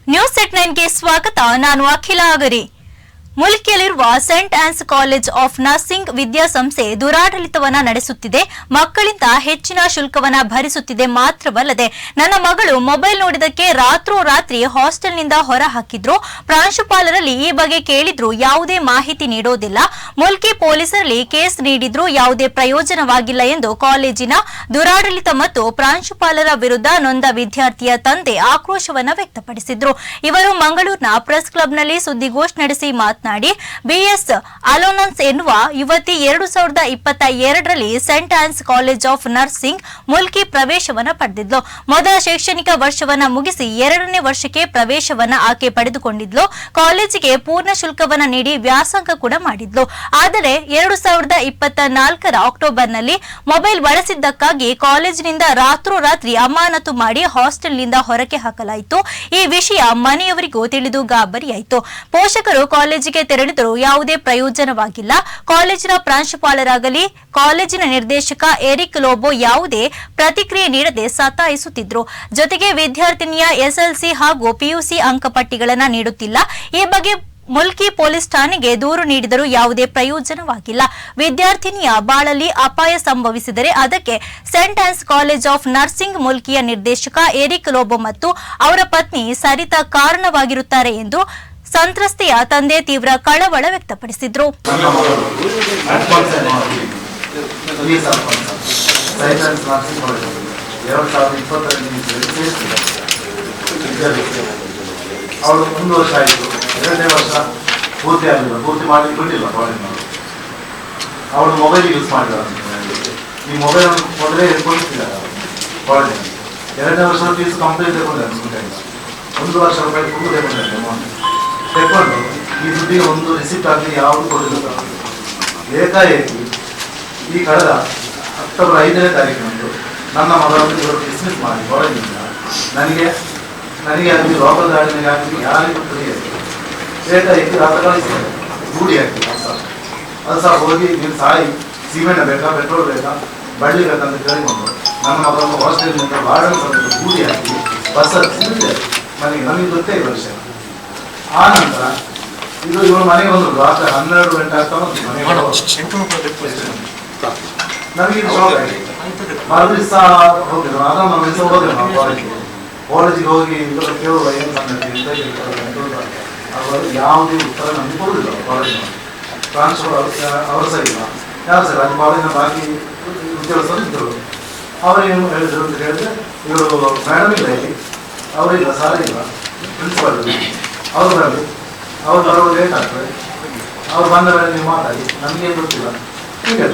News set 9ಗೆ ಸ್ವಾಗತ. ನಾನು ಅಖಿಲ ಅಗರಿ. ಮುಲ್ಕಿಯಲ್ಲಿರುವ Saint Ann's college of nursing ವಿದ್ಯಾಸಂಸ್ಥೆ ದುರಾಡಳಿತವನ್ನ ನಡೆಸುತ್ತಿದೆ. ಮಕ್ಕಳಿಂದ ಹೆಚ್ಚಿನ ಶುಲ್ಕವನ್ನ ಭರಿಸುತ್ತಿದೆ. ಮಾತ್ರವಲ್ಲದೆ ನನ್ನ ಮಗಳು ಮೊಬೈಲ್ ನೋಡಿದಕ್ಕೆ ರಾತ್ರೋರಾತ್ರಿ ಹಾಸ್ಟೆಲ್ನಿಂದ ಹೊರ ಹಾಕಿದ್ರು. ಪ್ರಾಂಶುಪಾಲರಲ್ಲಿ ಈ ಬಗ್ಗೆ ಕೇಳಿದ್ರು, ಯಾವುದೇ ಮಾಹಿತಿ ನೀಡೋದಿಲ್ಲ. ಮುಲ್ಕಿ ಪೊಲೀಸರಲ್ಲಿ ಕೇಸ್ ನೀಡಿದ್ರು, ಯಾವುದೇ ಪ್ರಯೋಜನವಾಗಿಲ್ಲ ಎಂದು ಕಾಲೇಜಿನ ದುರಾಡಳಿತ ಮತ್ತು ಪ್ರಾಂಶುಪಾಲರ ವಿರುದ್ಧ ನೊಂದ ವಿದ್ಯಾರ್ಥಿಯ ತಂದೆ ಆಕ್ರೋಶವನ್ನ ವ್ಯಕ್ತಪಡಿಸಿದ್ರು. ಇವರು ಮಂಗಳೂರಿನ ಪ್ರೆಸ್ ಕ್ಲಬ್ನಲ್ಲಿ ಸುದ್ದಿಗೋಷ್ಠಿ ನಡೆಸಿ ಬಿಎಸ್ ಅಲೋನನ್ಸ್ ಎನ್ನುವ ಯುವತಿ 2022ರಲ್ಲಿ Saint Ann's college of nursing Mulki ಪ್ರವೇಶವನ್ನ ಪಡೆದಿದ್ಲು. ಮೊದಲ ಶೈಕ್ಷಣಿಕ ವರ್ಷವನ್ನ ಮುಗಿಸಿ 2ನೇ ವರ್ಷಕ್ಕೆ ಪ್ರವೇಶವನ್ನ ಆಕೆ ಪಡೆದುಕೊಂಡಿದ್ಲು. ಕಾಲೇಜಿಗೆ ಪೂರ್ಣ ಶುಲ್ಕವನ್ನ ನೀಡಿ ವ್ಯಾಸಂಗ ಕೂಡ ಮಾಡಿದ್ಲು. ಆದರೆ 2024ರ ಅಕ್ಟೋಬರ್ನಲ್ಲಿ ಮೊಬೈಲ್ ಬಳಸಿದ್ದಕ್ಕಾಗಿ ಕಾಲೇಜಿನಿಂದ ರಾತ್ರೋರಾತ್ರಿ ಅಮಾನತು ಮಾಡಿ ಹಾಸ್ಟೆಲ್ನಿಂದ ಹೊರಗೆ ಹಾಕಲಾಯಿತು. ಈ ವಿಷಯ ಮನೆಯವರಿಗೂ ತಿಳಿದು ಗಾಬರಿಯಾಯಿತು. ಪೋಷಕರು ಕಾಲೇಜಿಗೆ ತೆರಳಿದರೂ ಯಾವುದೇ ಪ್ರಯೋಜನವಾಗಿಲ್ಲ. ಕಾಲೇಜಿನ ಪ್ರಾಂಶುಪಾಲರಾಗಲಿ ಕಾಲೇಜಿನ ನಿರ್ದೇಶಕ ಎರಿಕ್ ಲೋಬೋ ಯಾವುದೇ ಪ್ರತಿಕ್ರಿಯೆ ನೀಡದೆ ಸತಾಯಿಸುತ್ತಿದ್ರು. ಜೊತೆಗೆ ವಿದ್ಯಾರ್ಥಿನಿಯ ಎಸ್ಎಲ್ಸಿ ಹಾಗೂ ಪಿಯುಸಿ ಅಂಕಪಟ್ಟಿಗಳನ್ನು ನೀಡುತ್ತಿಲ್ಲ. ಈ ಬಗ್ಗೆ ಮುಲ್ಕಿ ಪೊಲೀಸ್ ಠಾಣೆಗೆ ದೂರು ನೀಡಿದರೂ ಯಾವುದೇ ಪ್ರಯೋಜನವಾಗಿಲ್ಲ. ವಿದ್ಯಾರ್ಥಿನಿಯ ಬಾಳಲ್ಲಿ ಅಪಾಯ ಸಂಭವಿಸಿದರೆ ಅದಕ್ಕೆ Saint Ann's college of nursing ಮುಲ್ಕಿಯ ನಿರ್ದೇಶಕ ಎರಿಕ್ ಲೋಬೋ ಮತ್ತು ಅವರ ಪತ್ನಿ ಸರಿತಾ ಕಾರಣವಾಗಿರುತ್ತಾರೆ ಎಂದು ಸಂತ್ರಸ್ತೆಯ ತಂದೆ ತೀವ್ರ ಕಳವಳ ವ್ಯಕ್ತಪಡಿಸಿದ್ರು. ಅವಳು 1 ವರ್ಷ ಆಯಿತು, 2ನೇ ವರ್ಷ ಪೂರ್ತಿ ಆಗಲಿಲ್ಲ, ಪೂರ್ತಿ ಮಾಡಲಿಕ್ಕೆ ಬಿಟ್ಟಿಲ್ಲ ಕಾಲೇಜಿನವರು. ಅವಳು ಮೊಬೈಲ್ ಯೂಸ್ ಮಾಡಿದ್ದಾರೆ. ಈ ಮೊಬೈಲ್ ಕೊಡಲೇ ಕೊಡ್ತಿದ್ದಾರೆ ಕಾಲೇಜಿನಲ್ಲಿ. 2ನೇ ವರ್ಷ ಫೀಸ್ ಕಂಪ್ಲೀಟ್ ತಗೊಂಡಿದ್ದಾರೆ. 1 ವರ್ಷ ರೂಪಾಯಿ ತುಂಬ ತೆಕ್ಕೊಂಡು ಈ ದುಡ್ಡಿಗೆ ಒಂದು ರಿಸಿಪ್ಟ್ ಆಗಲಿ ಯಾವುದು ಕೊಡಲಿಲ್ಲ. ಏಕಾಏಕಿ ಈ ಕಳೆದ ಅಕ್ಟೋಬರ್ 5ನೇ ತಾರೀಕಿನಂದು ನನ್ನ ಮಗಳನ್ನು ಇವರು ಡಿಸ್ಮಿಸ್ ಮಾಡಿ ಕಾಲೇಜಿನಿಂದ ನನಗೆ ಅಲ್ಲಿ ಲೋಕಲ್ ಗಾಡಿನಲ್ಲಿ ಹಾಕಿ ಯಾರಿಗೂ ತಿಳಿಯದು. ಏಕಾಏಕಿ ರಾತ್ರಿ ಕಳಿಸ್ತಾರೆ, ಗೂಡಿ ಹಾಕಿ ಅದು ಸಹ ಹೋಗಿ ನೀನು ಸಾಯಿ, ಸಿಮೆಂಟ್ ಬೇಕಾ, ಪೆಟ್ರೋಲ್ ಬೇಕಾ, ಬಳ್ಳಿ ಬೇಕಂತ ಕೇಳಿಕೊಂಡು ನನ್ನ ಮಗಳನ್ನು ಹಾಸ್ಟೆಲ್ನಿಂದ ಬಾರ್ಡನ್ ಸಮೇತ ಗೂಡಿ ಹಾಕಿ ಬಸ್ ಹತ್ತಿದೆ ಮನೆಗೆ. ನಮಗೆ ಗೊತ್ತೇ ಇಲ್ಲ ವಿಷಯ. ಆ ನಂತರ ಇವರು ಮನೆಗೆ ಬಂದರು. ರಾತ್ರಿ 12 ಗಂಟೆ ಆಗ್ತಾ ಬಂತು ಮನೆಗೆ. ನಮಗೆ ಇದು ಶಾಕ್ ಆಗಿದೆ. ಮರುದಿವಸ ಹೋಗಿದ್ರು, ಅದನ್ನು ದಿವಸ ಹೋದ್ರು ನಾವು ಕಾಲೇಜಿಗೆ ಹೋಗಿ ಇದರ ಕೇಳುವ ಏನು ಸಂಗತಿ ಅವರು ಯಾವುದೇ ಉತ್ತರ ನಮಗೆ ಕೊಡುವುದಿಲ್ಲ. ಕಾಲೇಜಿನ ಟ್ರಾನ್ಸ್ಫರ್ ಅವರು ಸಹ ಇಲ್ಲ, ಯಾರು ಸರ್ ಅಲ್ಲಿ ಕಾಲೇಜಿನ ಬಾಕಿ ಉದ್ಯೋಗಸ್ಥರು ಇದ್ದರು. ಅವರೇನು ಹೇಳಿದ್ರು ಅಂತ ಹೇಳಿದ್ರೆ, ಇವರು ಮೇಡಮ್ ಇಲ್ಲ ಇಲ್ಲಿ, ಅವರಿಲ್ಲ, ಸಾಲ ಇಲ್ಲ, ಪ್ರಿನ್ಸಿಪಾಲ್ ಅವರು ಬರಲಿ, ಅವ್ರು ಬರೋದು ಲೇಟ್ ಆಗ್ತದೆ, ಅವ್ರು ಬಂದ ಮೇಲೆ ನೀವು ಮಾತಾಡಿ, ನಮಗೇನು ಗೊತ್ತಿಲ್ಲ ಹೀಗೆ.